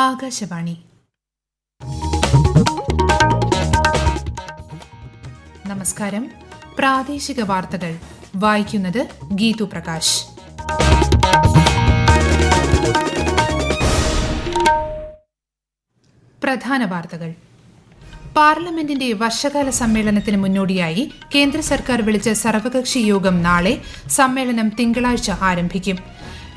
ആകാശവാണി. നമസ്കാരം. പ്രാദേശിക വാർത്തകൾ വായിക്കുന്നത് ഗീതു പ്രകാശ്. പ്രധാന വാർത്തകൾ. പാർലമെന്റിന്റെ വർഷകാല സമ്മേളനത്തിന് മുന്നോടിയായി കേന്ദ്ര സർക്കാർ വിളിച്ച സർവകക്ഷി യോഗം നാളെ. സമ്മേളനം തിങ്കളാഴ്ച ആരംഭിക്കും.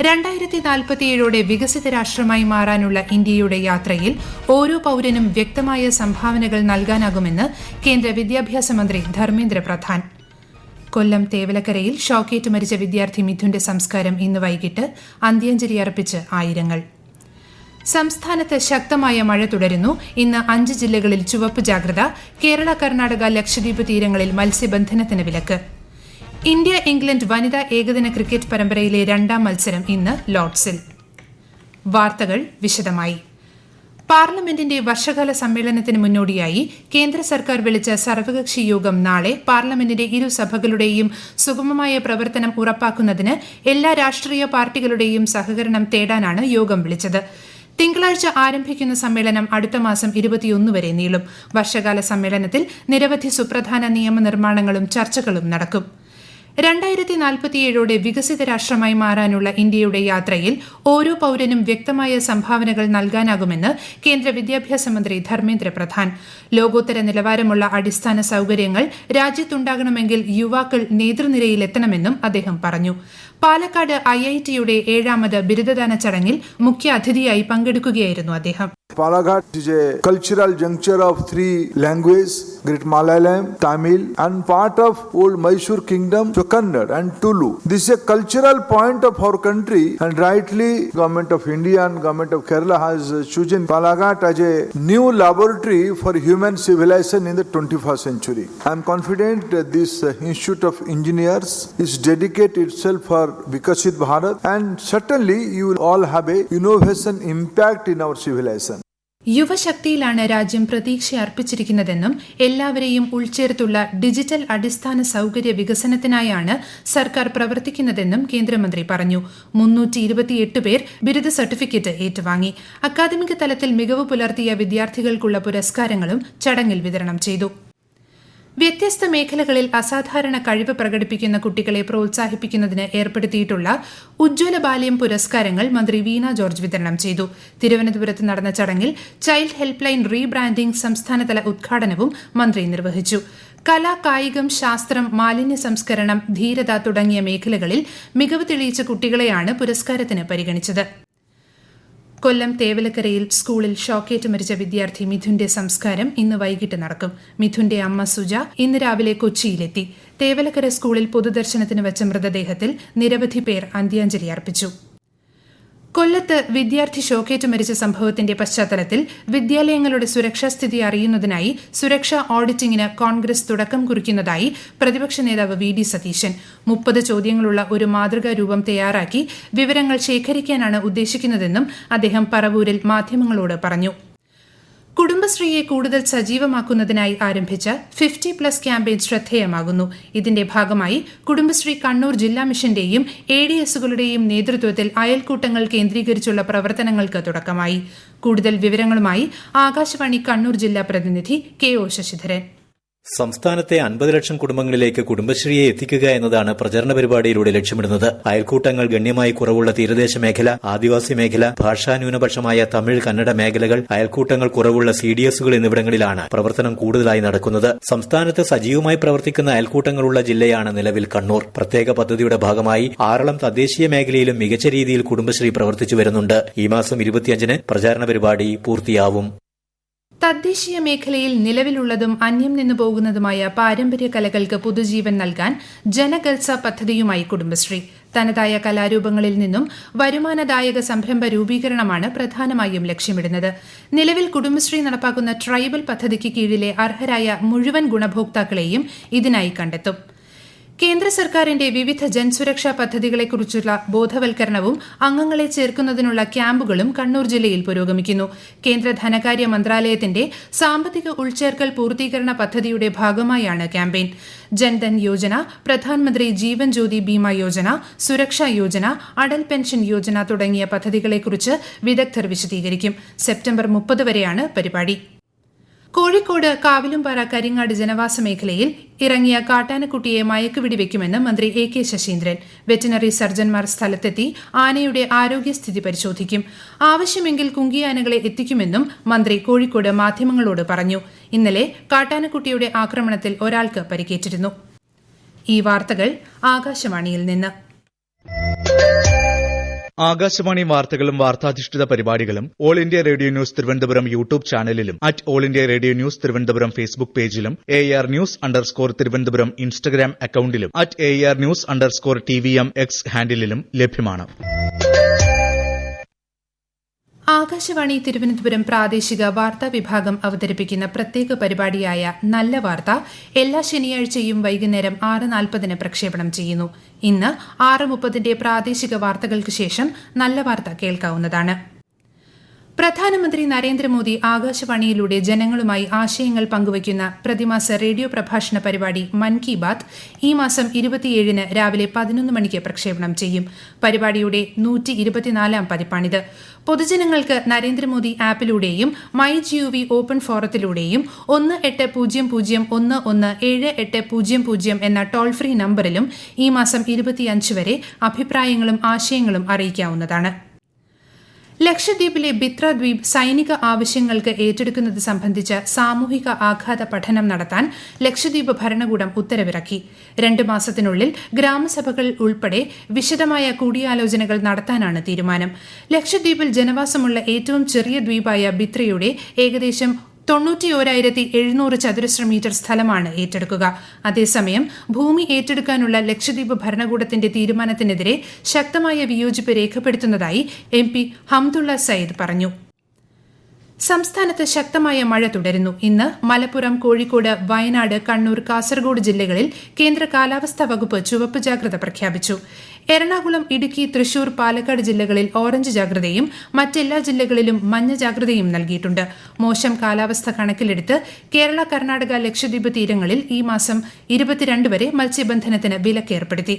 2047 വികസിത രാഷ്ട്രമായി മാറാനുള്ള ഇന്ത്യയുടെ യാത്രയിൽ ഓരോ പൌരനും വ്യക്തമായ സംഭാവനകൾ നൽകാനാകുമെന്ന് കേന്ദ്ര വിദ്യാഭ്യാസ മന്ത്രി ധർമ്മേന്ദ്ര പ്രധാൻ. കൊല്ലം തേവലക്കരയിൽ ഷോക്കേറ്റ് മരിച്ച വിദ്യാർത്ഥി മിഥുന്റെ സംസ്കാരം ഇന്ന് വൈകിട്ട് അന്ത്യാഞ്ജലി അർപ്പിച്ച് ആയിരങ്ങൾ. സംസ്ഥാനത്ത് ശക്തമായ മഴ തുടരുന്നു. ഇന്ന് 5 ജില്ലകളിൽ ചുവപ്പ് ജാഗ്രത. കേരള, കർണാടക, ലക്ഷദ്വീപ് തീരങ്ങളിൽ മത്സ്യബന്ധനത്തിന് വിലക്ക്. ഇന്ത്യ ഇംഗ്ലണ്ട് വനിതാ ഏകദിന ക്രിക്കറ്റ് പരമ്പരയിലെ 2ാം മത്സരം ഇന്ന് ലോർഡ്സിൽ. വാർത്തകൾ വിശദമായി. പാർലമെന്റിന്റെ വർഷകാല സമ്മേളനത്തിന് മുന്നോടിയായി കേന്ദ്ര സർക്കാർ വിളിച്ച സർവകക്ഷി യോഗം നാളെ. പാർലമെന്റിന്റെ ഇരുസഭകളുടെയും സുഗമമായ പ്രവർത്തനം ഉറപ്പാക്കുന്നതിന് എല്ലാ രാഷ്ട്രീയ പാർട്ടികളുടെയും സഹകരണം തേടാനാണ് യോഗം വിളിച്ചത്. തിങ്കളാഴ്ച ആരംഭിക്കുന്ന സമ്മേളനം അടുത്ത മാസം 21 വരെ നീളും. വർഷകാല സമ്മേളനത്തിൽ നിരവധി സുപ്രധാന നിയമനിർമ്മാണങ്ങളും ചർച്ചകളും നടക്കും. 2047 വികസിത രാഷ്ട്രമായി മാറാനുള്ള ഇന്ത്യയുടെ യാത്രയിൽ ഓരോ പൌരനും വ്യക്തമായ സംഭാവനകൾ നൽകാനാകുമെന്ന് കേന്ദ്ര വിദ്യാഭ്യാസ മന്ത്രി ധർമ്മേന്ദ്ര പ്രധാൻ. ലോകോത്തര നിലവാരമുള്ള അടിസ്ഥാന സൌകര്യങ്ങൾ രാജ്യത്തുണ്ടാകണമെങ്കിൽ യുവാക്കൾ നേതൃനിരയിലെത്തണമെന്നും അദ്ദേഹം പറഞ്ഞു. പാലക്കാട് IIT-യുടെ 7ാമത് ബിരുദദാന ചടങ്ങിൽ മുഖ്യ അതിഥിയായി പങ്കെടുക്കുകയായിരുന്നു അദ്ദേഹം. Palakkad is a cultural juncture of 3 languages, Great Malayalam, Tamil, and part of old Mysore kingdom, so Kannada and Tulu. This is a cultural point of our country, and rightly Government of India and Government of Kerala has chosen Palakkad as a new laboratory for human civilization in the 21st century. I am confident that this Institute of Engineers is dedicated itself for Vikasit Bharat, and certainly you will all have a innovation impact in our civilization. യുവശക്തിയിലാണ് രാജ്യം പ്രതീക്ഷ അർപ്പിച്ചിരിക്കുന്നതെന്നും എല്ലാവരെയും ഉൾച്ചേർത്തുള്ള digital അടിസ്ഥാന സൌകര്യ വികസനത്തിനായാണ് സർക്കാർ പ്രവർത്തിക്കുന്നതെന്നും കേന്ദ്രമന്ത്രി പറഞ്ഞു. 328 പേർ ബിരുദ സർട്ടിഫിക്കറ്റ് ഏറ്റുവാങ്ങി. അക്കാദമിക തലത്തിൽ മികവ് പുലർത്തിയ വിദ്യാർത്ഥികൾക്കുള്ള പുരസ്കാരങ്ങളും ചടങ്ങിൽ വിതരണം ചെയ്തു. വ്യത്യസ്ത മേഖലകളിൽ അസാധാരണ കഴിവ് പ്രകടിപ്പിക്കുന്ന കുട്ടികളെ പ്രോത്സാഹിപ്പിക്കുന്നതിന് ഏർപ്പെടുത്തിയിട്ടുള്ള ഉജ്ജ്വല ബാല്യം പുരസ്കാരങ്ങൾ മന്ത്രി വീണ ജോർജ് വിതരണം ചെയ്തു. തിരുവനന്തപുരത്ത് നടന്ന ചടങ്ങിൽ ചൈൽഡ് ഹെൽപ്പ് ലൈൻ റീബ്രാൻഡിംഗ് സംസ്ഥാനതല ഉദ്ഘാടനവും മന്ത്രി നിർവഹിച്ചു. കല, കായികം, ശാസ്ത്രം, മാലിന്യ സംസ്കരണം, ധീരത തുടങ്ങിയ മേഖലകളിൽ മികവ് തെളിയിച്ച കുട്ടികളെയാണ് പുരസ്കാരത്തിന് പരിഗണിച്ചത്. കൊല്ലം തേവലക്കരയിൽ സ്കൂളിൽ ഷോക്കേറ്റ് മരിച്ച വിദ്യാർത്ഥി മിഥുന്റെ സംസ്കാരം ഇന്ന് വൈകിട്ട് നടക്കും. മിഥുന്റെ അമ്മ സുജ ഇന്ന് രാവിലെ കൊച്ചിയിലെത്തി. തേവലക്കര സ്കൂളിൽ പൊതുദർശനത്തിന് വച്ച മൃതദേഹത്തിൽ നിരവധി പേർ അന്ത്യാഞ്ജലി അർപ്പിച്ചു. കൊല്ലത്ത് വിദ്യാർത്ഥി ഷോക്കേറ്റ് മരിച്ച സംഭവത്തിന്റെ പശ്ചാത്തലത്തിൽ വിദ്യാലയങ്ങളുടെ സുരക്ഷാസ്ഥിതി അറിയുന്നതിനായി സുരക്ഷാ ഓഡിറ്റിംഗിന് കോൺഗ്രസ് തുടക്കം കുറിക്കുന്നതായി പ്രതിപക്ഷ നേതാവ് VD സതീശൻ. 30 ചോദ്യങ്ങളുള്ള ഒരു മാതൃകാ രൂപം തയ്യാറാക്കി വിവരങ്ങൾ ശേഖരിക്കാനാണ് ഉദ്ദേശിക്കുന്നതെന്നും അദ്ദേഹം പറവൂരിൽ മാധ്യമങ്ങളോട് പറഞ്ഞു. കുടുംബശ്രീയെ കൂടുതൽ സജീവമാക്കുന്നതിനായി ആരംഭിച്ച 50+ ക്യാമ്പയിൻ ശ്രദ്ധേയമാകുന്നു. ഇതിന്റെ ഭാഗമായി കുടുംബശ്രീ കണ്ണൂർ ജില്ലാ മിഷന്റെയും ADS-കളുടെയും നേതൃത്വത്തിൽ അയൽക്കൂട്ടങ്ങൾ കേന്ദ്രീകരിച്ചുള്ള പ്രവർത്തനങ്ങൾക്ക് തുടക്കമായി. കൂടുതൽ വിവരങ്ങളുമായി ആകാശവാണി കണ്ണൂർ ജില്ലാ പ്രതിനിധി KO ശശിധരൻ. സംസ്ഥാനത്തെ 50 ലക്ഷം കുടുംബങ്ങളിലേക്ക് കുടുംബശ്രീയെ എത്തിക്കുക എന്നതാണ് പ്രചരണ പരിപാടിയിലൂടെ ലക്ഷ്യമിടുന്നത്. അയൽക്കൂട്ടങ്ങൾ ഗണ്യമായി കുറവുള്ള തീരദേശ മേഖല, ആദിവാസി മേഖല, ഭാഷാ ന്യൂനപക്ഷമായ തമിഴ്, കന്നഡ മേഖലകൾ, അയൽക്കൂട്ടങ്ങൾ കുറവുള്ള CDS-കൾ എന്നിവിടങ്ങളിലാണ് പ്രവർത്തനം കൂടുതലായി നടക്കുന്നത്. സംസ്ഥാനത്ത് സജീവമായി പ്രവർത്തിക്കുന്ന അയൽക്കൂട്ടങ്ങളുള്ള ജില്ലയാണ് നിലവിൽ കണ്ണൂർ. പ്രത്യേക പദ്ധതിയുടെ ഭാഗമായി ആറളം തദ്ദേശീയ മേഖലയിലും മികച്ച രീതിയിൽ കുടുംബശ്രീ പ്രവർത്തിച്ചു വരുന്നുണ്ട്. ഈ മാസം 25-ന് പ്രചാരണ പരിപാടി പൂർത്തിയാവും. തദ്ദേശീയ മേഖലയിൽ നിലവിലുള്ളതും അന്യം നിന്നു പോകുന്നതുമായ പാരമ്പര്യ കലകൾക്ക് പുതുജീവൻ നൽകാൻ ജനഗൽസ പദ്ധതിയുമായി കുടുംബശ്രീ. തനതായ കലാരൂപങ്ങളിൽ നിന്നും വരുമാനദായക സംരംഭ രൂപീകരണമാണ് പ്രധാനമായും ലക്ഷ്യമിടുന്നത്. നിലവിൽ കുടുംബശ്രീ നടപ്പാക്കുന്ന ട്രൈബൽ പദ്ധതിക്ക് കീഴിലെ അർഹരായ മുഴുവൻ ഗുണഭോക്താക്കളെയും ഇതിനായി കണ്ടെത്തും. കേന്ദ്ര സർക്കാരിന്റെ വിവിധ ജൻസുരക്ഷാ പദ്ധതികളെക്കുറിച്ചുള്ള ബോധവൽക്കരണവും അംഗങ്ങളെ ചേർക്കുന്നതിനുള്ള ക്യാമ്പുകളും കണ്ണൂർ ജില്ലയിൽ പുരോഗമിക്കുന്നു. കേന്ദ്ര ധനകാര്യ മന്ത്രാലയത്തിന്റെ സാമ്പത്തിക ഉൾച്ചേർക്കൽ പൂർത്തീകരണ പദ്ധതിയുടെ ഭാഗമായാണ് ക്യാമ്പയിൻ. ജൻധൻ യോജന, പ്രധാനമന്ത്രി ജീവൻ ജ്യോതി ബീമ യോജന, സുരക്ഷാ യോജന, അടൽ പെൻഷൻ യോജന തുടങ്ങിയ പദ്ധതികളെക്കുറിച്ച് വിദഗ്ധർ വിശദീകരിക്കും. സെപ്റ്റംബർ 30 വരെയാണ് പരിപാടി. കോഴിക്കോട് കാവിലുംപാറ കരിങ്ങാട് ജനവാസ മേഖലയിൽ ഇറങ്ങിയ കാട്ടാനക്കുട്ടിയെ മയക്കുവെടി വയ്ക്കുമെന്ന് മന്ത്രി A.K. ശശീന്ദ്രൻ. വെറ്റിനറി സർജൻമാർ സ്ഥലത്തെത്തി ആനയുടെ ആരോഗ്യസ്ഥിതി പരിശോധിക്കും. ആവശ്യമെങ്കിൽ കുങ്കിയാനകളെ എത്തിക്കുമെന്നും മന്ത്രി കോഴിക്കോട് മാധ്യമങ്ങളോട് പറഞ്ഞു. ഇന്നലെ കാട്ടാനക്കുട്ടിയുടെ ആക്രമണത്തിൽ ഒരാൾക്ക് പരിക്കേറ്റിരുന്നു. ഈ വാർത്തകൾ ആകാശവാണിയിൽ നിന്ന്. ആകാശവാണി വാർത്തകളും വാർത്താധിഷ്ഠിത പരിപാടികളും all India radio news Thiruvananthapuram YouTube ചാനലിലും all India radio news Thiruvananthapuram Facebook പേജിലും AR News_ തിരുവനന്തപുരം ഇൻസ്റ്റഗ്രാം അക്കൌണ്ടിലും AR News_TVM X ഹാൻഡിലും ലഭ്യമാണ്. ആകാശവാണി തിരുവനന്തപുരം പ്രാദേശിക വാർത്താ വിഭാഗം അവതരിപ്പിക്കുന്ന പ്രത്യേക പരിപാടിയായ നല്ല വാർത്ത എല്ലാ ശനിയാഴ്ചയും വൈകുന്നേരം 6:40 പ്രക്ഷേപണം ചെയ്യുന്നു. ഇന്ന് 6:30 പ്രാദേശിക വാർത്തകൾക്ക് ശേഷം നല്ല വാർത്ത കേൾക്കാവുന്നതാണ്. പ്രധാനമന്ത്രി നരേന്ദ്രമോദി ആകാശവാണിയിലൂടെ ജനങ്ങളുമായി ആശയങ്ങൾ പങ്കുവയ്ക്കുന്ന പ്രതിമാസ റേഡിയോ പ്രഭാഷണ പരിപാടി മൻ കി ബാത്ത് ഈ മാസം 27 രാവിലെ 11 മണിക്ക് പ്രക്ഷേപണം ചെയ്യും. പരിപാടിയുടെ 124ാം പതിപ്പാണിത്. പൊതുജനങ്ങൾക്ക് നരേന്ദ്രമോദി ആപ്പിലൂടെയും MyGov ഓപ്പൺ ഫോറത്തിലൂടെയും 1800117800 എന്ന ടോൾ ഫ്രീ നമ്പറിലും ഈ മാസം 25 വരെ അഭിപ്രായങ്ങളും ആശയങ്ങളും അറിയിക്കാവുന്നതാണ്. ലക്ഷദ്വീപിലെ ബിത്ര ദ്വീപ് സൈനിക ആവശ്യങ്ങൾക്ക് ഏറ്റെടുക്കുന്നത് സംബന്ധിച്ച സാമൂഹിക ആഘാത പഠനം നടത്താൻ ലക്ഷദ്വീപ് ഭരണകൂടം ഉത്തരവിറക്കി. 2 മാസത്തിനുള്ളിൽ ഗ്രാമസഭകൾ ഉൾപ്പെടെ വിശദമായ കൂടിയാലോചനകൾ നടത്താനാണ് തീരുമാനം. ലക്ഷദ്വീപിൽ ജനവാസമുള്ള ഏറ്റവും ചെറിയ ദ്വീപായ ബിത്രയുടെ ഏകദേശം 91,700 ചതുരശ്ര മീറ്റർ സ്ഥലമാണ് ഏറ്റെടുക്കുക. അതേസമയം ഭൂമി ഏറ്റെടുക്കാനുള്ള ലക്ഷദ്വീപ് ഭരണകൂടത്തിന്റെ തീരുമാനത്തിനെതിരെ ശക്തമായ വിയോജിപ്പ് രേഖപ്പെടുത്തുന്നതായി MP ഹംദുള്ള സയ്യിദ് പറഞ്ഞു. സംസ്ഥാനത്ത് ശക്തമായ മഴ തുടരുന്നു. ഇന്ന് മലപ്പുറം, കോഴിക്കോട്, വയനാട്, കണ്ണൂർ, കാസർഗോഡ് ജില്ലകളിൽ കേന്ദ്ര കാലാവസ്ഥാ വകുപ്പ് ചുവപ്പ് ജാഗ്രത പ്രഖ്യാപിച്ചു. എറണാകുളം, ഇടുക്കി, തൃശൂർ, പാലക്കാട് ജില്ലകളിൽ ഓറഞ്ച് ജാഗ്രതയും മറ്റെല്ലാ ജില്ലകളിലും മഞ്ഞ ജാഗ്രതയും നൽകിയിട്ടുണ്ട്. മോശം കാലാവസ്ഥ കണക്കിലെടുത്ത് കേരള, കർണാടക, ലക്ഷദ്വീപ് തീരങ്ങളിൽ ഈ മാസം 22 വരെ മത്സ്യബന്ധനത്തിന് വിലക്കേർപ്പെടുത്തി.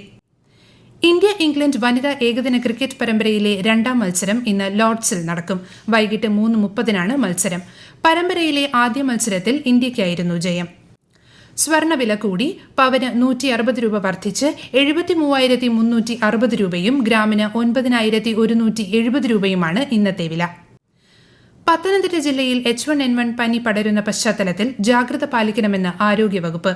ഇന്ത്യ ഇംഗ്ലണ്ട് വനിതാ ഏകദിന ക്രിക്കറ്റ് പരമ്പരയിലെ 2ാം മത്സരം ഇന്ന് ലോർഡ്സിൽ നടക്കും. വൈകിട്ട് 3:30 മത്സരം. പരമ്പരയിലെ ആദ്യ മത്സരത്തിൽ ഇന്ത്യയ്ക്കായിരുന്നു ജയം. സ്വർണ്ണവില കൂടി. പവന് 160 രൂപ വർദ്ധിച്ച് 73,360 രൂപയും ഗ്രാമിന് 9,170 രൂപയുമാണ് ഇന്നത്തെ വില. പത്തനംതിട്ട ജില്ലയിൽ H1N1 പനി പടരുന്ന പശ്ചാത്തലത്തിൽ ജാഗ്രത പാലിക്കണമെന്ന് ആരോഗ്യവകുപ്പ്.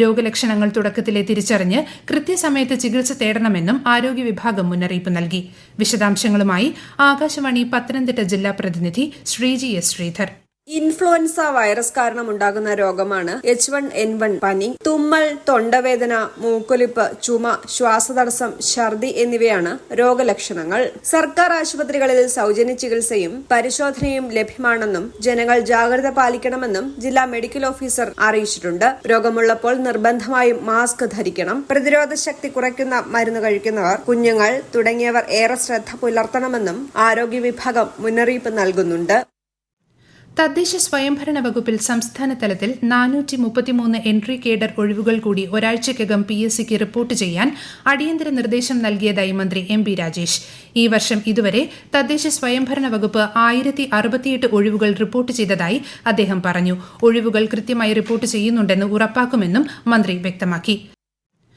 രോഗലക്ഷണങ്ങൾ തുടക്കത്തിലെ തിരിച്ചറിഞ്ഞ് കൃത്യസമയത്ത് ചികിത്സ തേടണമെന്നും ആരോഗ്യ വിഭാഗം മുന്നറിയിപ്പ് നൽകി. വിശദാംശങ്ങളുമായി ആകാശവാണി പത്തനംതിട്ട ജില്ലാ പ്രതിനിധി Sreeji S. Sreedhar. Influenza virus കാരണമുണ്ടാകുന്ന രോഗമാണ് H1N1 പനി. തുമ്മൽ, തൊണ്ടവേദന, മൂക്കൊലിപ്പ്, ചുമ, ശ്വാസതടസ്സം, ഛർദി എന്നിവയാണ് രോഗലക്ഷണങ്ങൾ. സർക്കാർ ആശുപത്രികളിൽ സൗജന്യ ചികിത്സയും പരിശോധനയും ലഭ്യമാണെന്നും ജനങ്ങൾ ജാഗ്രത പാലിക്കണമെന്നും ജില്ലാ മെഡിക്കൽ ഓഫീസർ അറിയിച്ചിട്ടുണ്ട്. രോഗമുള്ളപ്പോൾ നിർബന്ധമായും മാസ്ക് ധരിക്കണം. പ്രതിരോധ ശക്തി കുറയ്ക്കുന്ന മരുന്ന് കഴിക്കുന്നവർ, കുഞ്ഞുങ്ങൾ തുടങ്ങിയവർ ഏറെ ശ്രദ്ധ പുലർത്തണമെന്നും ആരോഗ്യ വിഭാഗം മുന്നറിയിപ്പ് നൽകുന്നുണ്ട്. തദ്ദേശ സ്വയംഭരണ വകുപ്പിൽ സംസ്ഥാന തലത്തിൽ 433 എൻട്രി കേഡർ ഒഴിവുകൾ കൂടി ഒരാഴ്ചയ്ക്കകം PSCക്ക് റിപ്പോർട്ട് ചെയ്യാൻ അടിയന്തര നിർദ്ദേശം നൽകിയതായി മന്ത്രി MP രാജേഷ്. ഈ വർഷം ഇതുവരെ തദ്ദേശ സ്വയംഭരണ വകുപ്പ് 1068 ഒഴിവുകൾ റിപ്പോർട്ട് ചെയ്തതായി അദ്ദേഹം പറഞ്ഞു. ഒഴിവുകൾ കൃത്യമായി റിപ്പോർട്ട് ചെയ്യുന്നുണ്ടെന്ന് ഉറപ്പാക്കുമെന്നും മന്ത്രി വ്യക്തമാക്കി.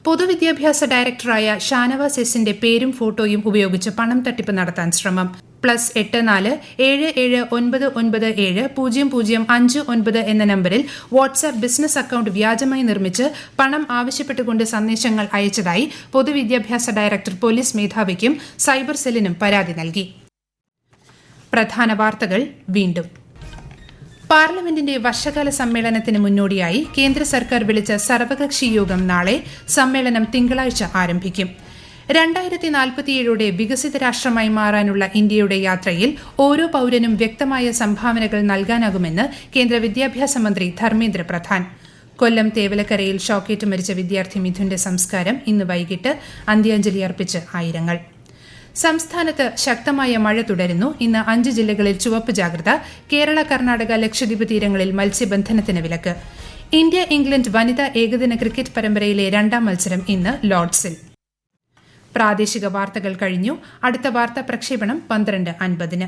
പൊതുവിദ്യാഭ്യാസ ഡയറക്ടറായ ഷാനവാസ് എസിന്റെ പേരും ഫോട്ടോയും ഉപയോഗിച്ച് പണം തട്ടിപ്പ് നടത്താൻ ശ്രമം. +84 7799700509 എന്ന നമ്പറിൽ വാട്സ്ആപ്പ് ബിസിനസ് അക്കൌണ്ട് വ്യാജമായി നിർമ്മിച്ച് പണം ആവശ്യപ്പെട്ടുകൊണ്ട് സന്ദേശങ്ങൾ അയച്ചതായി പൊതുവിദ്യാഭ്യാസ ഡയറക്ടർ പോലീസ് മേധാവിക്കും സൈബർ സെല്ലിനും പരാതി നൽകി. പ്രധാന വാർത്തകൾ വീണ്ടും. പാർലമെന്റിന്റെ വർഷകാല സമ്മേളനത്തിന് മുന്നോടിയായി കേന്ദ്ര സർക്കാർ വിളിച്ച സർവകക്ഷി യോഗം നാളെ. സമ്മേളനം തിങ്കളാഴ്ച ആരംഭിക്കും. 2047 വികസിത രാഷ്ട്രമായി മാറാനുള്ള ഇന്ത്യയുടെ യാത്രയിൽ ഓരോ പൌരനും വ്യക്തമായ സംഭാവനകൾ നൽകാനാകുമെന്ന് കേന്ദ്ര വിദ്യാഭ്യാസ മന്ത്രി ധർമ്മേന്ദ്ര പ്രധാൻ. കൊല്ലം തേവലക്കരയിൽ ഷോക്കേറ്റ് മരിച്ച വിദ്യാർത്ഥി മിഥുന്റെ സംസ്കാരം ഇന്ന് വൈകിട്ട് അന്ത്യാഞ്ജലി അർപ്പിച്ച് ആയിരങ്ങൾ. സംസ്ഥാനത്ത് ശക്തമായ മഴ തുടരുന്നു. ഇന്ന് 5 ജില്ലകളിൽ ചുവപ്പ് ജാഗ്രത. കേരള, കർണാടക, ലക്ഷദ്വീപ് തീരങ്ങളിൽ മത്സ്യബന്ധനത്തിന് വിലക്ക്. ഇന്ത്യ ഇംഗ്ലണ്ട് വനിതാ ഏകദിന ക്രിക്കറ്റ് പരമ്പരയിലെ 2ാം മത്സരം ഇന്ന് ലോർഡ്സിൽ. പ്രാദേശിക വാർത്തകൾ കഴിഞ്ഞു. അടുത്ത വാർത്താ പ്രക്ഷേപണം 12:50.